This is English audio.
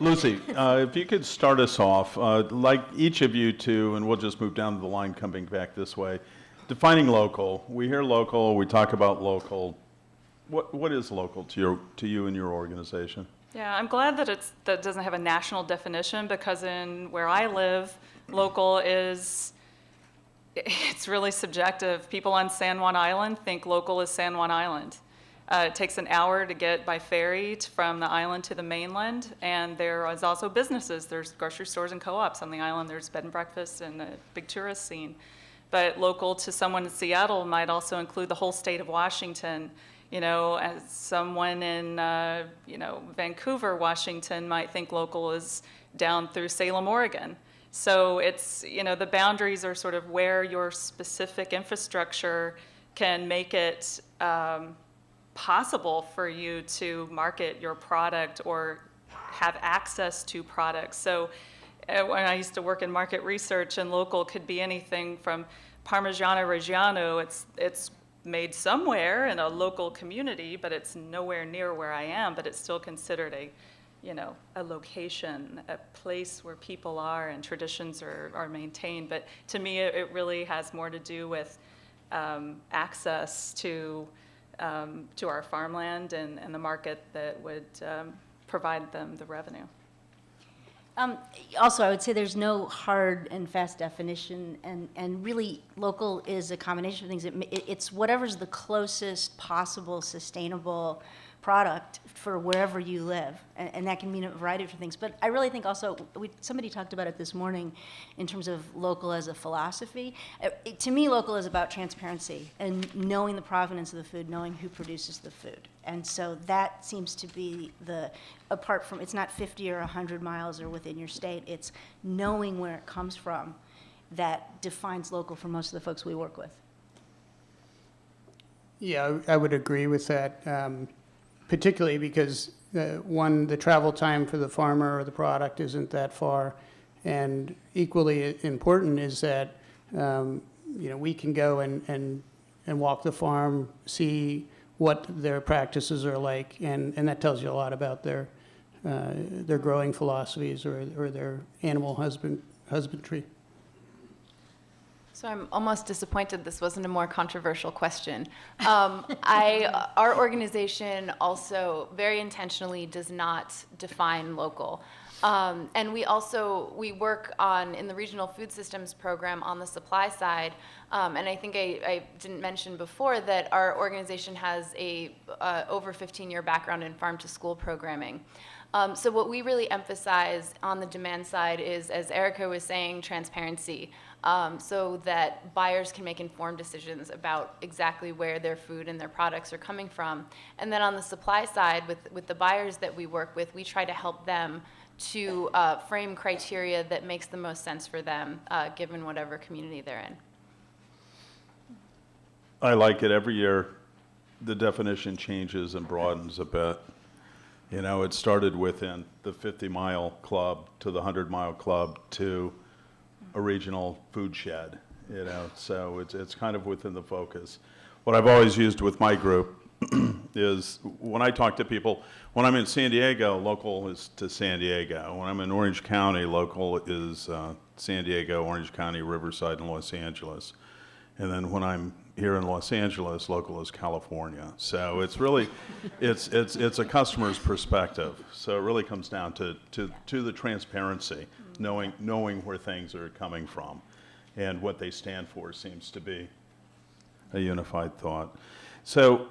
Lucy, if you could start us off, like each of you two, and we'll just move down the line coming back this way, defining local. We hear local, we talk about local. What is local to you and your organization? Yeah, I'm glad that that doesn't have a national definition, because in where I live, local it's really subjective. People on San Juan Island think local is San Juan Island. It takes an hour to get by ferry from the island to the mainland, and there is also businesses. There's grocery stores and co-ops on the island. There's bed and breakfast and a big tourist scene. But local to someone in Seattle might also include the whole state of Washington. You know, as someone in, Vancouver, Washington might think local is down through Salem, Oregon. So it's, the boundaries are sort of where your specific infrastructure can make it possible for you to market your product or have access to products. So when I used to work in market research, and local could be anything from Parmigiano Reggiano, it's made somewhere in a local community, but it's nowhere near where I am, but it's still considered a location, a place where people are and traditions are maintained. But to me, it really has more to do with access to our farmland and the market that would provide them the revenue. Also, I would say there's no hard and fast definition, and really local is a combination of things. It's whatever's the closest possible sustainable product for wherever you live, and that can mean a variety of different things. But I really think also, somebody talked about it this morning in terms of local as a philosophy. To me, local is about transparency and knowing the provenance of the food, knowing who produces the food. And so that seems to be apart from, it's not 50 or 100 miles or within your state, it's knowing where it comes from that defines local for most of the folks we work with. Yeah, I would agree with that. Particularly because, the travel time for the farmer or the product isn't that far. And equally important is that, we can go and walk the farm, see what their practices are like, and that tells you a lot about their growing philosophies or their animal husbandry. So I'm almost disappointed this wasn't a more controversial question. Our organization also very intentionally does not define local. And we work in the Regional Food Systems Program on the supply side. And I think I didn't mention before that our organization has a over 15-year background in farm-to-school programming. So what we really emphasize on the demand side is, as Erika was saying, transparency, so that buyers can make informed decisions about exactly where their food and their products are coming from. And then on the supply side, with the buyers that we work with, we try to help them to frame criteria that makes the most sense for them, given whatever community they're in. I like it. Every year, the definition changes and broadens a bit. It started within the 50-mile club to the 100-mile club to a regional food shed, so it's kind of within the focus. What I've always used with my group is when I talk to people, when I'm in San Diego, local is to San Diego. When I'm in Orange County, local is San Diego, Orange County, Riverside, and Los Angeles. And then when I'm here in Los Angeles, local is California. So it's really, it's a customer's perspective. So it really comes down to the transparency, knowing where things are coming from, and what they stand for seems to be a unified thought. So